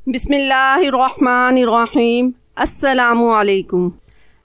बिस्मिल्लाहिर्रहमानिर्रहीम। अस्सलामुअलैकुम।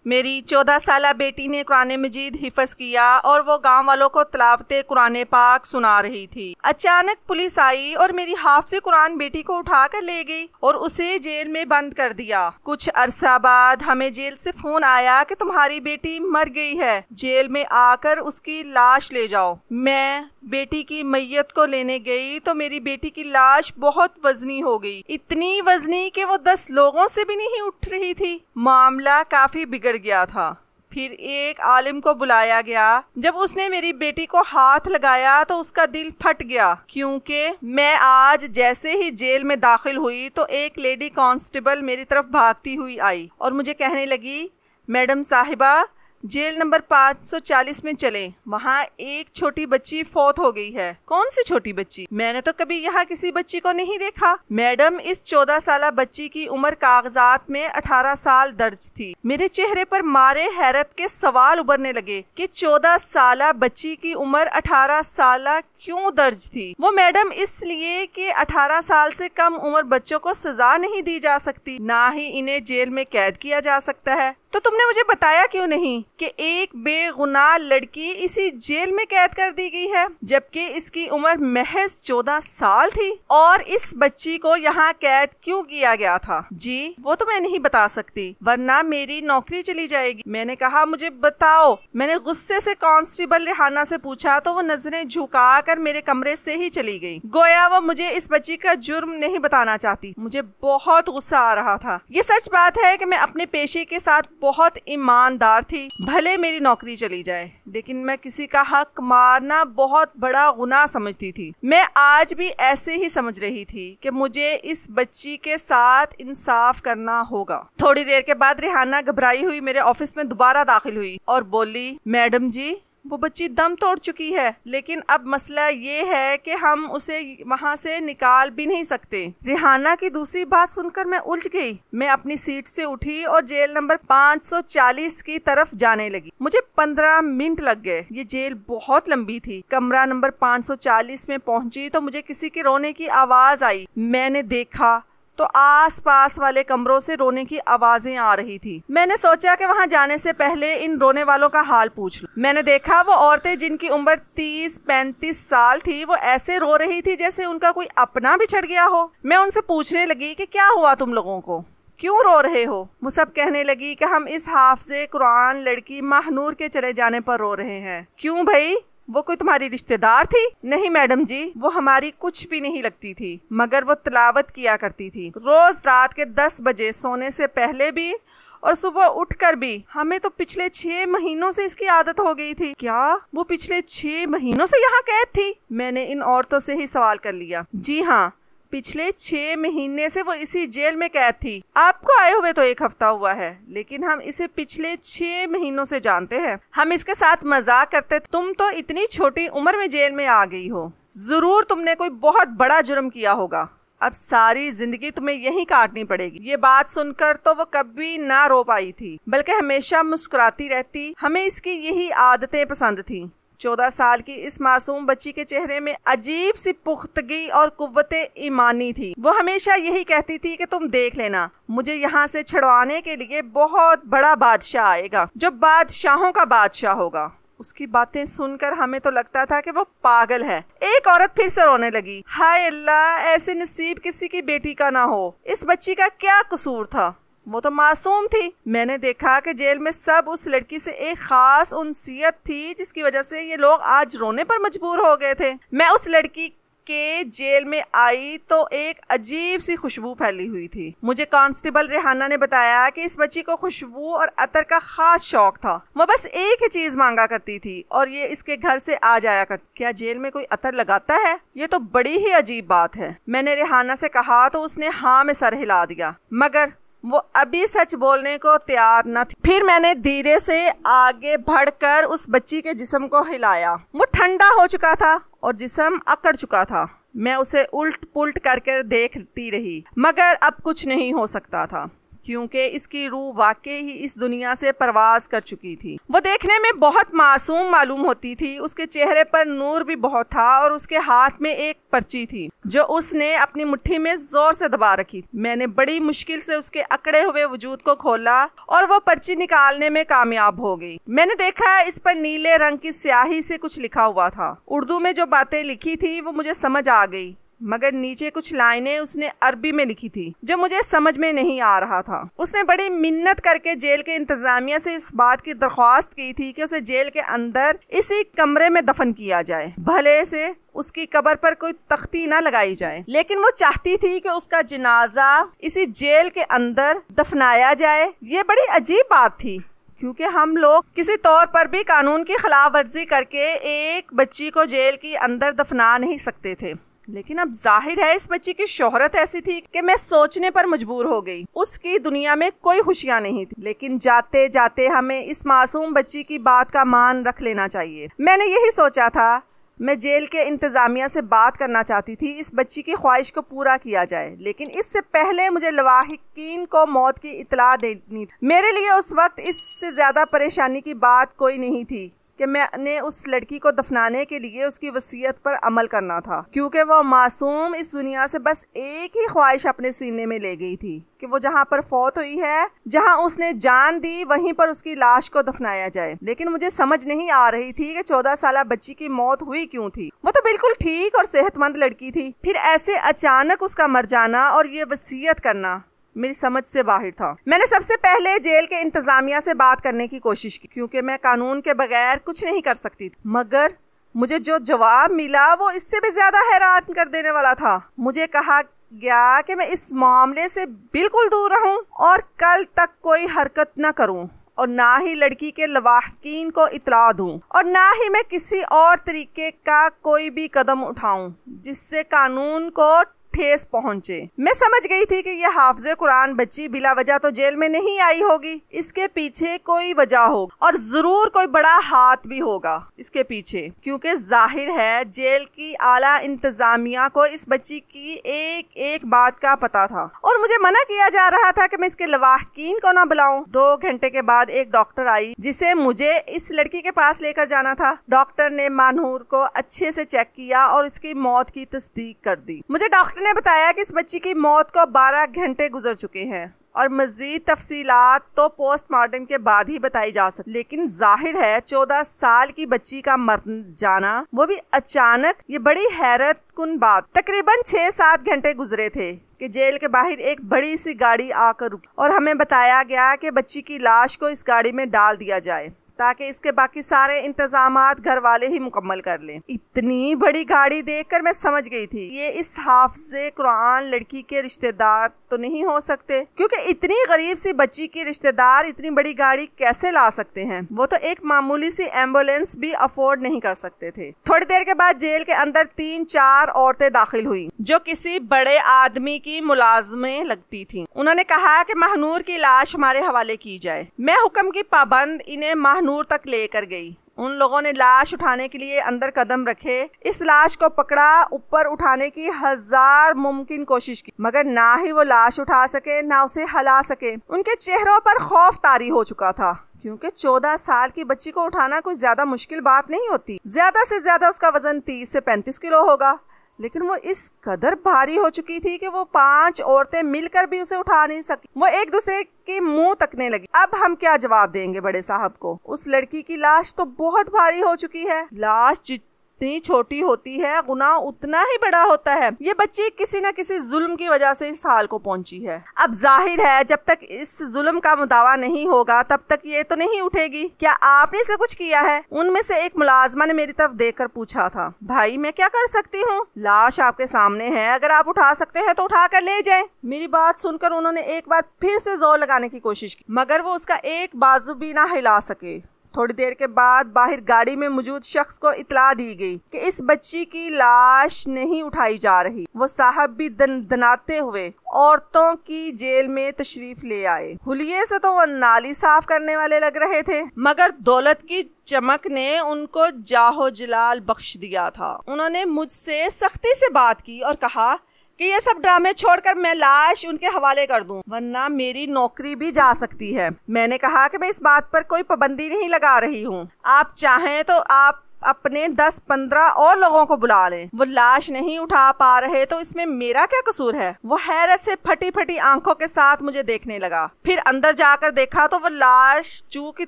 मेरी 14 साला बेटी ने कुरान मजीद हिफ्ज़ किया और वो गांव वालों को तिलावत कुरान पाक सुना रही थी। अचानक पुलिस आई और मेरी हाफ़िज़ कुरान बेटी को उठा कर ले गई और उसे जेल में बंद कर दिया। कुछ अरसा बाद हमें जेल से फोन आया कि तुम्हारी बेटी मर गई है, जेल में आकर उसकी लाश ले जाओ। मैं बेटी की मैयत को लेने गई तो मेरी बेटी की लाश बहुत वजनी हो गई, इतनी वजनी कि वो 10 लोगों से भी नहीं उठ रही थी। मामला काफी बिगड़ गया था। फिर एक आलिम को बुलाया गया। जब उसने मेरी बेटी को हाथ लगाया तो उसका दिल फट गया, क्योंकि मैं आज जैसे ही जेल में दाखिल हुई तो एक लेडी कांस्टेबल मेरी तरफ भागती हुई आई और मुझे कहने लगी, मैडम साहिबा जेल नंबर 540 में चलें, वहाँ एक छोटी बच्ची फौत हो गई है। कौन सी छोटी बच्ची? मैंने तो कभी यहाँ किसी बच्ची को नहीं देखा। मैडम, इस 14 साला बच्ची की उम्र कागजात में 18 साल दर्ज थी। मेरे चेहरे पर मारे हैरत के सवाल उभरने लगे कि 14 साला बच्ची की उम्र 18 साला क्यों दर्ज थी? वो मैडम इसलिए कि 18 साल से कम उम्र बच्चों को सजा नहीं दी जा सकती, ना ही इन्हें जेल में कैद किया जा सकता है। तो तुमने मुझे बताया क्यों नहीं कि एक बेगुनाह लड़की इसी जेल में कैद कर दी गई है, जबकि इसकी उम्र महज 14 साल थी? और इस बच्ची को यहाँ कैद क्यों किया गया था? जी वो तो मैं नहीं बता सकती, वरना मेरी नौकरी चली जाएगी। मैंने कहा, मुझे बताओ। मैंने गुस्से से कांस्टेबल रेहाना से पूछा तो वो नजरें झुका मेरे कमरे से ही चली गई, गोया वो मुझे इस बच्ची का जुर्म नहीं बताना चाहती। मुझे बहुत गुस्सा आ रहा था। ये सच बात है कि मैं अपने पेशे के साथ बहुत ईमानदार थी। भले मेरी नौकरी चली जाए, लेकिन मैं किसी का हक मारना बहुत बड़ा गुनाह समझती थी। मैं आज भी ऐसे ही समझ रही थी कि मुझे इस बच्ची के साथ इंसाफ करना होगा। थोड़ी देर के बाद रेहाना घबराई हुई मेरे ऑफिस में दोबारा दाखिल हुई और बोली, मैडम जी वो बच्ची दम तोड़ चुकी है, लेकिन अब मसला ये है कि हम उसे वहाँ से निकाल भी नहीं सकते। रेहाना की दूसरी बात सुनकर मैं उलझ गई। मैं अपनी सीट से उठी और जेल नंबर 540 की तरफ जाने लगी। मुझे 15 मिनट लग गए। ये जेल बहुत लंबी थी। कमरा नंबर 540 में पहुंची तो मुझे किसी के रोने की आवाज आई। मैंने देखा तो आसपास वाले कमरों से रोने की आवाजें आ रही थी। मैंने सोचा कि वहां जाने से पहले इन रोने वालों का हाल पूछ लूं। मैंने देखा वो औरतें जिनकी उम्र 30-35 साल थी, वो ऐसे रो रही थी जैसे उनका कोई अपना बिछड़ गया हो। मैं उनसे पूछने लगी कि क्या हुआ तुम लोगों को, क्यों रो रहे हो? वो सब कहने लगी कि हम इस हाफ़िज़े कुरान लड़की महनूर के चले जाने पर रो रहे हैं। क्यों भाई, वो कोई तुम्हारी रिश्तेदार थी? नहीं मैडम जी, वो हमारी कुछ भी नहीं लगती थी, मगर वो तिलावत किया करती थी रोज रात के 10 बजे सोने से पहले भी और सुबह उठकर भी। हमें तो पिछले 6 महीनों से इसकी आदत हो गई थी। क्या वो पिछले 6 महीनों से यहाँ कैद थी? मैंने इन औरतों से ही सवाल कर लिया। जी हाँ, पिछले 6 महीने से वो इसी जेल में कैद थी। आपको आए हुए तो 1 हफ्ता हुआ है, लेकिन हम इसे पिछले 6 महीनों से जानते हैं। हम इसके साथ मजाक करते। तुम तो इतनी छोटी उम्र में जेल में आ गई हो, जरूर तुमने कोई बहुत बड़ा जुर्म किया होगा। अब सारी जिंदगी तुम्हें यहीं काटनी पड़ेगी। ये बात सुनकर तो वो कभी ना रो पाई थी, बल्कि हमेशा मुस्कुराती रहती। हमें इसकी यही आदतें पसंद थी। 14 साल की इस मासूम बच्ची के चेहरे में अजीब सी पुख्तगी और कुव्वते ईमानी थी। वो हमेशा यही कहती थी कि तुम देख लेना, मुझे यहाँ से छुड़वाने के लिए बहुत बड़ा बादशाह आएगा, जो बादशाहों का बादशाह होगा। उसकी बातें सुनकर हमें तो लगता था कि वो पागल है। एक औरत फिर से रोने लगी। हाय अल्लाह, ऐसे नसीब किसी की बेटी का ना हो। इस बच्ची का क्या कसूर था? वो तो मासूम थी। मैंने देखा कि जेल में सब उस लड़की से एक खास उनसियत थी, जिसकी वजह से ये लोग आज रोने पर मजबूर हो गए थे। मैं उस लड़की के जेल में आई तो एक अजीब सी खुशबू फैली हुई थी। मुझे कांस्टेबल रेहाना ने बताया कि इस बच्ची को खुशबू और अतर का खास शौक था। वो बस एक ही चीज मांगा करती थी और ये इसके घर से आ जाया करती। क्या जेल में कोई अतर लगाता है? ये तो बड़ी ही अजीब बात है। मैंने रेहाना से कहा तो उसने हाँ में सर हिला दिया, मगर वो अभी सच बोलने को तैयार न थी। फिर मैंने धीरे से आगे बढ़कर उस बच्ची के जिस्म को हिलाया। वो ठंडा हो चुका था और जिस्म अकड़ चुका था। मैं उसे उल्ट पुल्ट करके देखती रही, मगर अब कुछ नहीं हो सकता था। क्योंकि इसकी रूह वाकई ही इस दुनिया से परवाज कर चुकी थी। वो देखने में बहुत मासूम मालूम होती थी। उसके चेहरे पर नूर भी बहुत था और उसके हाथ में एक पर्ची थी जो उसने अपनी मुट्ठी में जोर से दबा रखी। मैंने बड़ी मुश्किल से उसके अकड़े हुए वजूद को खोला और वो पर्ची निकालने में कामयाब हो गई। मैंने देखा इस पर नीले रंग की स्याही से कुछ लिखा हुआ था। उर्दू में जो बातें लिखी थी वो मुझे समझ आ गई, मगर नीचे कुछ लाइनें उसने अरबी में लिखी थी जो मुझे समझ में नहीं आ रहा था। उसने बड़ी मिन्नत करके जेल के इंतजामिया से इस बात की दरख्वास्त की थी कि उसे जेल के अंदर इसी कमरे में दफन किया जाए, भले से उसकी कब्र पर कोई तख्ती ना लगाई जाए, लेकिन वो चाहती थी कि उसका जनाजा इसी जेल के अंदर दफनाया जाए। ये बड़ी अजीब बात थी, क्योंकि हम लोग किसी तौर पर भी कानून की खिलाफ वर्जी करके एक बच्ची को जेल के अंदर दफना नहीं सकते थे। लेकिन अब जाहिर है इस बच्ची की शोहरत ऐसी थी कि मैं सोचने पर मजबूर हो गई। उसकी दुनिया में कोई खुशियां नहीं थी, लेकिन जाते जाते हमें इस मासूम बच्ची की बात का मान रख लेना चाहिए। मैंने यही सोचा था। मैं जेल के इंतजामिया से बात करना चाहती थी, इस बच्ची की ख्वाहिश को पूरा किया जाए, लेकिन इससे पहले मुझे लवाहिकीन को मौत की इतला देनी थी। मेरे लिए उस वक्त इससे ज्यादा परेशानी की बात कोई नहीं थी कि मैंने उस लड़की को दफनाने के लिए उसकी वसीयत पर अमल करना था, क्योंकि वो मासूम इस दुनिया से बस एक ही ख्वाहिश अपने सीने में ले गई थी कि वो जहाँ पर फौत हुई है, जहाँ उसने जान दी, वहीं पर उसकी लाश को दफनाया जाए। लेकिन मुझे समझ नहीं आ रही थी कि 14 साला बच्ची की मौत हुई क्यों थी। वो तो बिल्कुल ठीक और सेहतमंद लड़की थी, फिर ऐसे अचानक उसका मर जाना और ये वसीयत करना मेरी समझ से बाहर था। मैंने सबसे पहले जेल के इंतजामिया से बात करने की कोशिश की, क्योंकि मैं कानून के बगैर कुछ नहीं कर सकती थी, मगर मुझे जो जवाब मिला वो इससे भी ज्यादा हैरान कर देने वाला था। मुझे कहा गया कि मैं इस मामले से बिल्कुल दूर रहूं और कल तक कोई हरकत न करूं, और ना ही लड़की के लवाहकीन को इतला दूं, और ना ही मैं किसी और तरीके का कोई भी कदम उठाऊं जिससे कानून को ठेस पहुंचे। मैं समझ गई थी कि यह हाफिज़े कुरान बच्ची बिला वजह तो जेल में नहीं आई होगी। इसके पीछे कोई वजह होगी और जरूर कोई बड़ा हाथ भी होगा इसके पीछे, क्योंकि जाहिर है जेल की आला इंतजामिया को इस बच्ची की एक एक बात का पता था और मुझे मना किया जा रहा था कि मैं इसके लवाहकीन को ना बुलाऊं। 2 घंटे के बाद एक डॉक्टर आई जिसे मुझे इस लड़की के पास लेकर जाना था। डॉक्टर ने मानूर को अच्छे से चेक किया और इसकी मौत की तस्दीक कर दी। मुझे डॉक्टर ने बताया कि इस बच्ची की मौत को 12 घंटे गुजर चुके हैं और मजीद तफसीलात तो पोस्टमार्टम के बाद ही बताई जा सकती, लेकिन जाहिर है 14 साल की बच्ची का मर जाना, वो भी अचानक, ये बड़ी हैरत कुन बात। तकरीबन 6-7 घंटे गुजरे थे कि जेल के बाहर एक बड़ी सी गाड़ी आकर रुकी और हमें बताया गया कि बच्ची की लाश को इस गाड़ी में डाल दिया जाए ताकि इसके बाकी सारे इंतजामात घर वाले ही मुकम्मल कर लें। इतनी बड़ी गाड़ी देखकर मैं समझ गई थी ये इस हाफिज़े कुरान लड़की के रिश्तेदार तो नहीं हो सकते, क्योंकि इतनी गरीब सी बच्ची के रिश्तेदार इतनी बड़ी गाड़ी कैसे ला सकते हैं। वो तो एक मामूली सी एम्बुलेंस भी अफोर्ड नहीं कर सकते थे। थोड़ी देर के बाद जेल के अंदर 3-4 औरतें दाखिल हुई जो किसी बड़े आदमी की मुलाजमें लगती थी। उन्होंने कहा कि महनूर की लाश हमारे हवाले की जाए। मैं हुक्म की पाबंद इन्हें महनूर तक लेकर गई। उन लोगों ने लाश उठाने के लिए अंदर कदम रखे। इस लाश को पकड़ा, ऊपर उठाने की 1000 मुमकिन कोशिश की, मगर ना ही वो लाश उठा सके ना उसे हिला सके। उनके चेहरों पर खौफ तारी हो चुका था, क्योंकि 14 साल की बच्ची को उठाना कोई ज्यादा मुश्किल बात नहीं होती। ज्यादा से ज्यादा उसका वजन 30 से 35 किलो होगा, लेकिन वो इस कदर भारी हो चुकी थी कि वो 5 औरतें मिलकर भी उसे उठा नहीं सकी। वो एक दूसरे के मुंह तकने लगी। अब हम क्या जवाब देंगे बड़े साहब को? उस लड़की की लाश तो बहुत भारी हो चुकी है। लाश जितनी छोटी होती है गुनाह उतना ही बड़ा होता है। ये बच्ची किसी न किसी जुल्म की वजह से इस हाल को पहुंची है। अब जाहिर है जब तक इस जुल्म का मुदावा नहीं होगा तब तक ये तो नहीं उठेगी। क्या आपने इसे कुछ किया है? उनमें से एक मुलाजमा ने मेरी तरफ देखकर पूछा था। भाई मैं क्या कर सकती हूँ? लाश आपके सामने है, अगर आप उठा सकते हैं तो उठा कर ले जाएं। मेरी बात सुनकर उन्होंने एक बार फिर से जोर लगाने की कोशिश की, मगर वो उसका एक बाजू भी ना हिला सके। थोड़ी देर के बाद बाहर गाड़ी में मौजूद शख्स को इतला दी गई कि इस बच्ची की लाश नहीं उठाई जा रही। वो साहब भी दनाते हुए औरतों की जेल में तशरीफ ले आए। हुलिये से तो वो नाली साफ करने वाले लग रहे थे, मगर दौलत की चमक ने उनको जाहो जलाल बख्श दिया था। उन्होंने मुझसे सख्ती से बात की और कहा कि ये सब ड्रामे छोड़कर मैं लाश उनके हवाले कर दूं, वरना मेरी नौकरी भी जा सकती है। मैंने कहा कि मैं इस बात पर कोई पाबंदी नहीं लगा रही हूँ, आप चाहें तो आप अपने 10-15 और लोगों को बुला लें। वो लाश नहीं उठा पा रहे तो इसमें मेरा क्या कसूर है। वो हैरत से फटी फटी आंखों के साथ मुझे देखने लगा। फिर अंदर जाकर देखा तो वो लाश चू की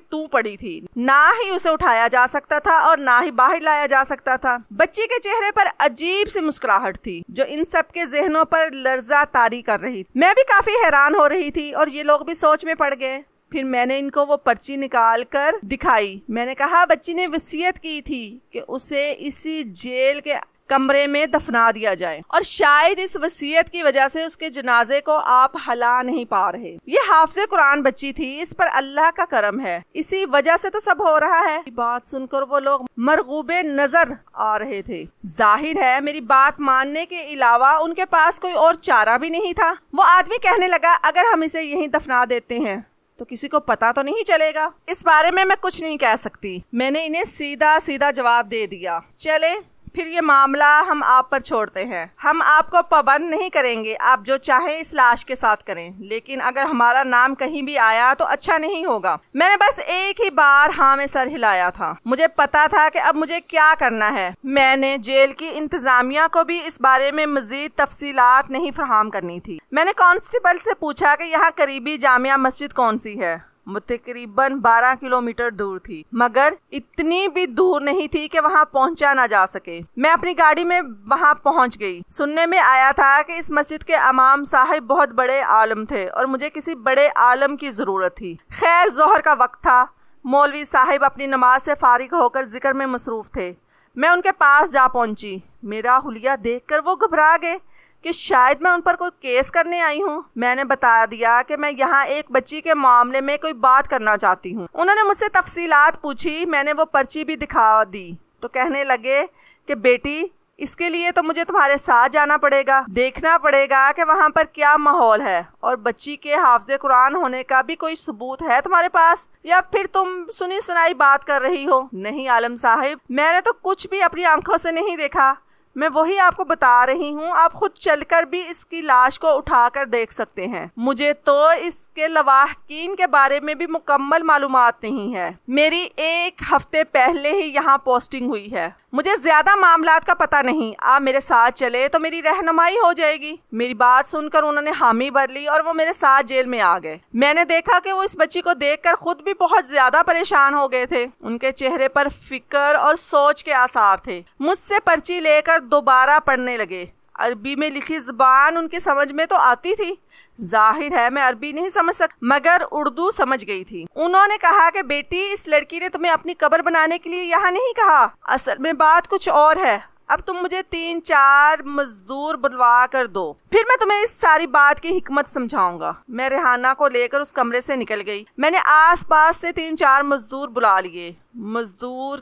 तू पड़ी थी। ना ही उसे उठाया जा सकता था और ना ही बाहर लाया जा सकता था। बच्ची के चेहरे पर अजीब सी मुस्कुराहट थी जो इन सब के जहनों पर लर्जा तारी कर रही। मैं भी काफी हैरान हो रही थी और ये लोग भी सोच में पड़ गए। फिर मैंने इनको वो पर्ची निकाल कर दिखाई। मैंने कहा बच्ची ने वसीयत की थी कि उसे इसी जेल के कमरे में दफना दिया जाए और शायद इस वसीयत की वजह से उसके जनाजे को आप हला नहीं पा रहे। ये हाफिज़े कुरान बच्ची थी, इस पर अल्लाह का करम है, इसी वजह से तो सब हो रहा है। बात सुनकर वो लोग मरगूबे नजर आ रहे थे। जाहिर है मेरी बात मानने के अलावा उनके पास कोई और चारा भी नहीं था। वो आदमी कहने लगा अगर हम इसे यहीं दफना देते हैं तो किसी को पता तो नहीं चलेगा। इस बारे में मैं कुछ नहीं कह सकती। मैंने इन्हें सीधा सीधा जवाब दे दिया। चले फिर ये मामला हम आप पर छोड़ते हैं। हम आपको पाबंद नहीं करेंगे, आप जो चाहें इस लाश के साथ करें, लेकिन अगर हमारा नाम कहीं भी आया तो अच्छा नहीं होगा। मैंने बस एक ही बार हाँ में सर हिलाया था। मुझे पता था कि अब मुझे क्या करना है। मैंने जेल की इंतजामिया को भी इस बारे में मजीद तफसीलात नहीं फराहम करनी थी। मैंने कांस्टेबल से पूछा कि यहाँ करीबी जामिया मस्जिद कौन सी है। वो तकरीबन 12 किलोमीटर दूर थी, मगर इतनी भी दूर नहीं थी कि वहाँ पहुँचा ना जा सके। मैं अपनी गाड़ी में वहाँ पहुँच गई। सुनने में आया था कि इस मस्जिद के इमाम साहिब बहुत बड़े आलम थे और मुझे किसी बड़े आलम की ज़रूरत थी। खैर जोहर का वक्त था। मौलवी साहिब अपनी नमाज से फारिग होकर जिक्र में मसरूफ़ थे। मैं उनके पास जा पहुँची। मेरा हुलिया देखकर वो घबरा गए कि शायद मैं उन पर कोई केस करने आई हूँ। मैंने बता दिया कि मैं यहाँ एक बच्ची के मामले में कोई बात करना चाहती हूँ। उन्होंने मुझसे तफसीलात पूछी। मैंने वो पर्ची भी दिखा दी तो कहने लगे कि बेटी इसके लिए तो मुझे तुम्हारे साथ जाना पड़ेगा, देखना पड़ेगा कि वहाँ पर क्या माहौल है और बच्ची के हाफिज़े कुरान होने का भी कोई सबूत है तुम्हारे पास, या फिर तुम सुनी सुनाई बात कर रही हो। नहीं आलम साहिब, मैंने तो कुछ भी अपनी आंखों से नहीं देखा। मैं वही आपको बता रही हूँ। आप खुद चलकर भी इसकी लाश को उठाकर देख सकते हैं। मुझे तो इसके लवाहकीन के बारे में भी मुकम्मल मालूमात नहीं है। मेरी 1 हफ्ते पहले ही यहाँ पोस्टिंग हुई है। मुझे ज्यादा मामलात का पता नहीं। आप मेरे साथ चले तो मेरी रहनुमाई हो जाएगी। मेरी बात सुनकर उन्होंने हामी भर ली और वो मेरे साथ जेल में आ गए। मैंने देखा कि वो इस बच्ची को देखकर खुद भी बहुत ज्यादा परेशान हो गए थे। उनके चेहरे पर फिक्र और सोच के आसार थे। मुझसे पर्ची लेकर दोबारा पढ़ने लगे। अरबी में लिखी जुबान उनकी समझ में तो आती थी। जाहिर है मैं अरबी नहीं समझ सकती, मगर उर्दू समझ गई थी। उन्होंने कहा कि बेटी इस लड़की ने तुम्हें अपनी कब्र बनाने के लिए यहाँ नहीं कहा। असल में बात कुछ और है। अब तुम मुझे 3-4 मजदूर बुलवा कर दो, फिर मैं तुम्हें इस सारी बात की हिकमत समझाऊंगा। मैं रेहाना को लेकर उस कमरे से निकल गई। मैंने आसपास से 3-4 मजदूर बुला लिए। मजदूरों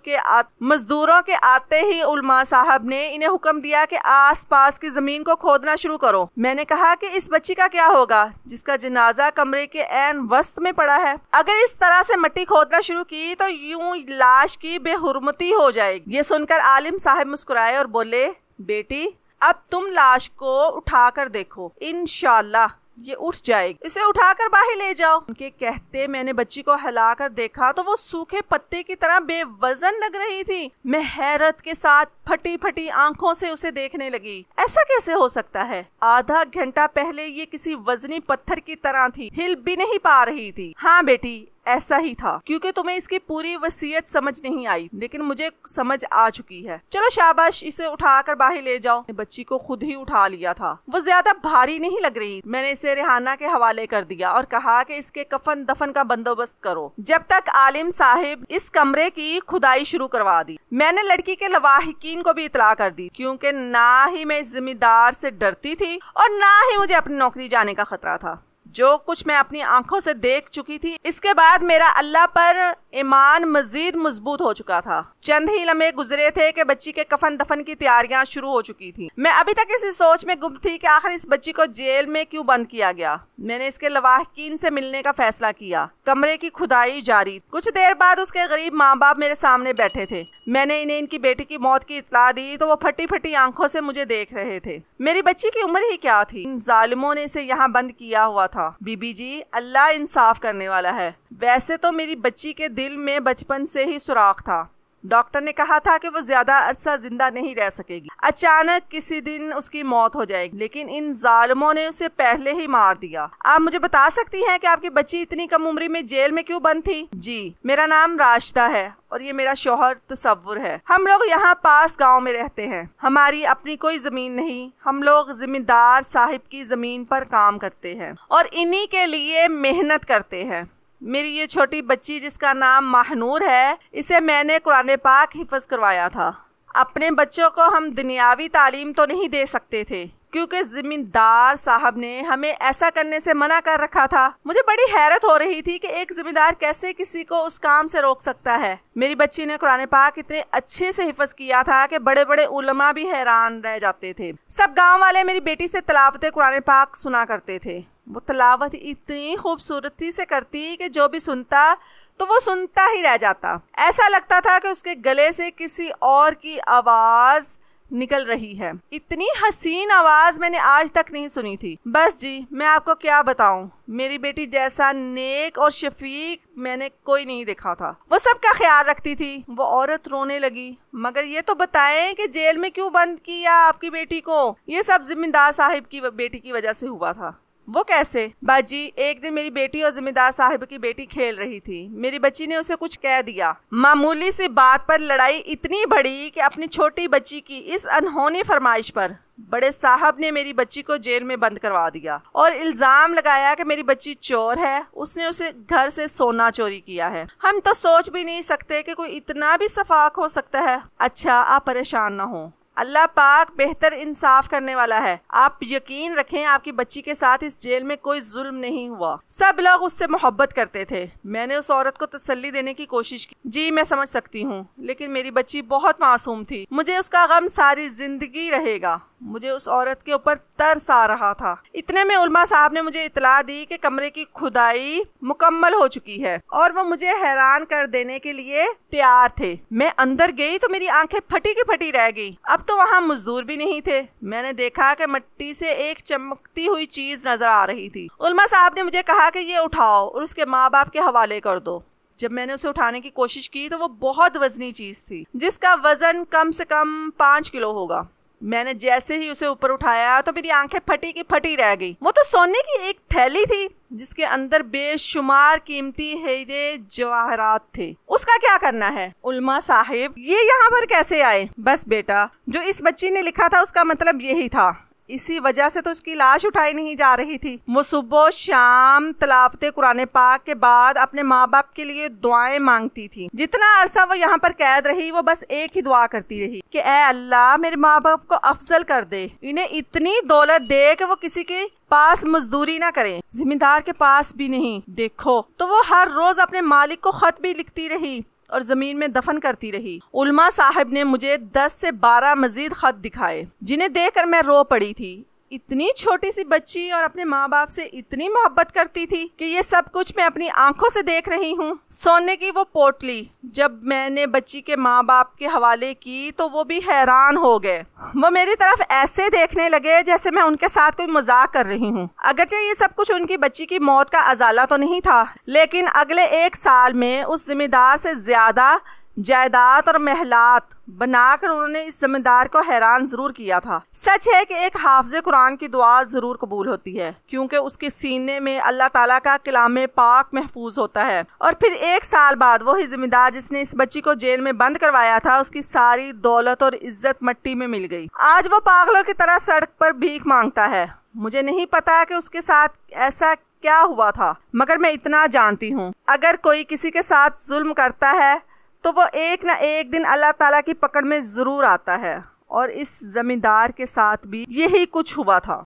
के आते ही उलमा साहब ने इन्हें हुक्म दिया कि आसपास की जमीन को खोदना शुरू करो। मैंने कहा कि इस बच्ची का क्या होगा जिसका जनाजा कमरे के ऐन वस्त में पड़ा है। अगर इस तरह से मिट्टी खोदना शुरू की तो यूं लाश की बेहुरमती हो जाएगी। ये सुनकर आलिम साहब मुस्कुराए और बोले, बेटी अब तुम लाश को उठाकर देखो, इंशाल्लाह ये उठ जाएगी, इसे उठाकर बाहर ले जाओ। उनके कहते मैंने बच्ची को हिलाकर देखा तो वो सूखे पत्ते की तरह बेवजन लग रही थी। मैं हैरत के साथ फटी फटी आंखों से उसे देखने लगी। ऐसा कैसे हो सकता है? आधा घंटा पहले ये किसी वजनी पत्थर की तरह थी, हिल भी नहीं पा रही थी। हाँ बेटी ऐसा ही था, क्योंकि तुम्हें इसकी पूरी वसीयत समझ नहीं आई, लेकिन मुझे समझ आ चुकी है। चलो शाबाश, इसे उठाकर बाहर ले जाओ। बच्ची को खुद ही उठा लिया था। वो ज्यादा भारी नहीं लग रही। मैंने इसे रेहाना के हवाले कर दिया और कहा कि इसके कफन दफन का बंदोबस्त करो। जब तक आलिम साहिब इस कमरे की खुदाई शुरू करवा दी। मैंने लड़की के लवाहिकीन को भी इतला कर दी, क्योंकि ना ही मैं इस जिम्मेदार से डरती थी और ना ही मुझे अपनी नौकरी जाने का खतरा था। जो कुछ मैं अपनी आंखों से देख चुकी थी, इसके बाद मेरा अल्लाह पर ईमान मजीद मजबूत हो चुका था। चंद ही लम्हे गुजरे थे कि बच्ची के कफन दफन की तैयारियां शुरू हो चुकी थी। मैं अभी तक इसी सोच में गुम थी कि आखिर इस बच्ची को जेल में क्यों बंद किया गया। मैंने इसके लवाहकीन से मिलने का फैसला किया। कमरे की खुदाई जारी। कुछ देर बाद उसके गरीब माँ बाप मेरे सामने बैठे थे। मैंने इन्हें इनकी बेटी की मौत की इत्तला दी तो वो फटी फटी आंखों से मुझे देख रहे थे। मेरी बच्ची की उम्र ही क्या थी। इन जालिमों ने इसे यहाँ बंद किया हुआ था। बीबी जी, अल्लाह इंसाफ करने वाला है। वैसे तो मेरी बच्ची के दिल में बचपन से ही सुराख था। डॉक्टर ने कहा था कि वो ज्यादा अरसा जिंदा नहीं रह सकेगी। अचानक किसी दिन उसकी मौत हो जाएगी, लेकिन इन जालिमों ने उसे पहले ही मार दिया। आप मुझे बता सकती हैं कि आपकी बच्ची इतनी कम उम्र में जेल में क्यों बंद थी? जी, मेरा नाम राशिदा है और ये मेरा शौहर तसव्वुर है। हम लोग यहाँ पास गांव में रहते हैं। हमारी अपनी कोई जमीन नहीं। हम लोग जिम्मेदार साहिब की जमीन पर काम करते हैं और इन्हीं के लिए मेहनत करते हैं। मेरी ये छोटी बच्ची जिसका नाम महनूर है, इसे मैंने कुरान पाक हिफ्ज करवाया था। अपने बच्चों को हम दुनियावी तालीम तो नहीं दे सकते थे क्योंकि जिम्मेदार साहब ने हमें ऐसा करने से मना कर रखा था। मुझे बड़ी हैरत हो रही थी कि एक जिम्मेदार कैसे किसी को उस काम से रोक सकता है। मेरी बच्ची ने कुरान पाक इतने अच्छे से हिफ्ज किया था कि बड़े बड़े उलमा भी हैरान रह जाते थे। सब गांव वाले मेरी बेटी से तिलावत कुरान पाक सुना करते थे। वो तिलावत इतनी खूबसूरती से करती कि जो भी सुनता तो वो सुनता ही रह जाता। ऐसा लगता था कि उसके गले से किसी और की आवाज निकल रही है। इतनी हसीन आवाज मैंने आज तक नहीं सुनी थी। बस जी, मैं आपको क्या बताऊं, मेरी बेटी जैसा नेक और शफीक मैंने कोई नहीं देखा था। वो सबका ख्याल रखती थी। वो औरत रोने लगी। मगर ये तो बताएं कि जेल में क्यों बंद किया आपकी बेटी को? ये सब जिम्मेदार साहिब की बेटी की वजह से हुआ था। वो कैसे? बाजी, एक दिन मेरी बेटी और जिम्मेदार साहिब की बेटी खेल रही थी। मेरी बच्ची ने उसे कुछ कह दिया। मामूली सी बात पर लड़ाई इतनी बढ़ी कि अपनी छोटी बच्ची की इस अनहोनी फरमाइश पर बड़े साहब ने मेरी बच्ची को जेल में बंद करवा दिया और इल्जाम लगाया कि मेरी बच्ची चोर है। उसने उसे घर से सोना चोरी किया है। हम तो सोच भी नहीं सकते कि कोई इतना भी सफाक हो सकता है। अच्छा, आप परेशान ना हो, अल्लाह पाक बेहतर इंसाफ करने वाला है। आप यकीन रखें, आपकी बच्ची के साथ इस जेल में कोई जुल्म नहीं हुआ। सब लोग उससे मोहब्बत करते थे। मैंने उस औरत को तसल्ली देने की कोशिश की। जी, मैं समझ सकती हूँ, लेकिन मेरी बच्ची बहुत मासूम थी। मुझे उसका गम सारी जिंदगी रहेगा। मुझे उस औरत के ऊपर तरस आ रहा था। इतने में उलमा साहब ने मुझे इतला दी कि कमरे की खुदाई मुकम्मल हो चुकी है और वो मुझे हैरान कर देने के लिए तैयार थे। मैं अंदर गई तो मेरी आंखें फटी की फटी रह गई। अब तो वहाँ मजदूर भी नहीं थे। मैंने देखा कि मिट्टी से एक चमकती हुई चीज नजर आ रही थी। उलमा साहब ने मुझे कहा कि ये उठाओ और उसके माँ बाप के हवाले कर दो। जब मैंने उसे उठाने की कोशिश की तो वो बहुत वजनी चीज थी जिसका वजन कम से कम 5 किलो होगा। मैंने जैसे ही उसे ऊपर उठाया तो मेरी आंखें फटी की फटी रह गई। वो तो सोने की एक थैली थी जिसके अंदर बेशुमार कीमती हीरे जवाहरात थे। उसका क्या करना है? उलमा साहिब, ये यहाँ पर कैसे आए? बस बेटा, जो इस बच्ची ने लिखा था उसका मतलब यही था। इसी वजह से तो उसकी लाश उठाई नहीं जा रही थी। वो सुबह शाम तिलावत कुरान पाक के बाद अपने माँ बाप के लिए दुआएं मांगती थी। जितना अरसा वो यहाँ पर कैद रही, वो बस एक ही दुआ करती रही कि ऐ अल्लाह, मेरे माँ बाप को अफजल कर दे, इन्हें इतनी दौलत दे कि वो किसी के पास मजदूरी ना करें, जिम्मेदार के पास भी नहीं। देखो तो वो हर रोज अपने मालिक को खत भी लिखती रही और जमीन में दफन करती रही। उलमा साहिब ने मुझे 10 से 12 मजीद खत दिखाए जिन्हें देखकर मैं रो पड़ी थी। इतनी छोटी सी बच्ची और अपने माँ बाप से इतनी मोहब्बत करती थी कि ये सब कुछ मैं अपनी आंखों से देख रही हूँ। सोने की वो पोटली जब मैंने बच्ची के माँ बाप के हवाले की तो वो भी हैरान हो गए। वो मेरी तरफ ऐसे देखने लगे जैसे मैं उनके साथ कोई मजाक कर रही हूँ। अगरचे ये सब कुछ उनकी बच्ची की मौत का अजाला तो नहीं था, लेकिन अगले 1 साल में उस जिम्मेदार से ज्यादा जायदाद और महलात बनाकर उन्होंने इस जिम्मेदार को हैरान जरूर किया था। सच है कि एक हाफिज कुरान की दुआ जरूर कबूल होती है क्योंकि उसके सीने में अल्लाह ताला का कलाम पाक महफूज होता है। और फिर 1 साल बाद वही जिम्मेदार जिसने इस बच्ची को जेल में बंद करवाया था, उसकी सारी दौलत और इज्जत मिट्टी में मिल गई। आज वो पागलों की तरह सड़क पर भीख मांगता है। मुझे नहीं पता कि उसके साथ ऐसा क्या हुआ था, मगर मैं इतना जानती हूँ, अगर कोई किसी के साथ जुल्म करता है तो वो एक ना एक दिन अल्लाह ताला की पकड़ में जरूर आता है। और इस जमींदार के साथ भी यही कुछ हुआ था।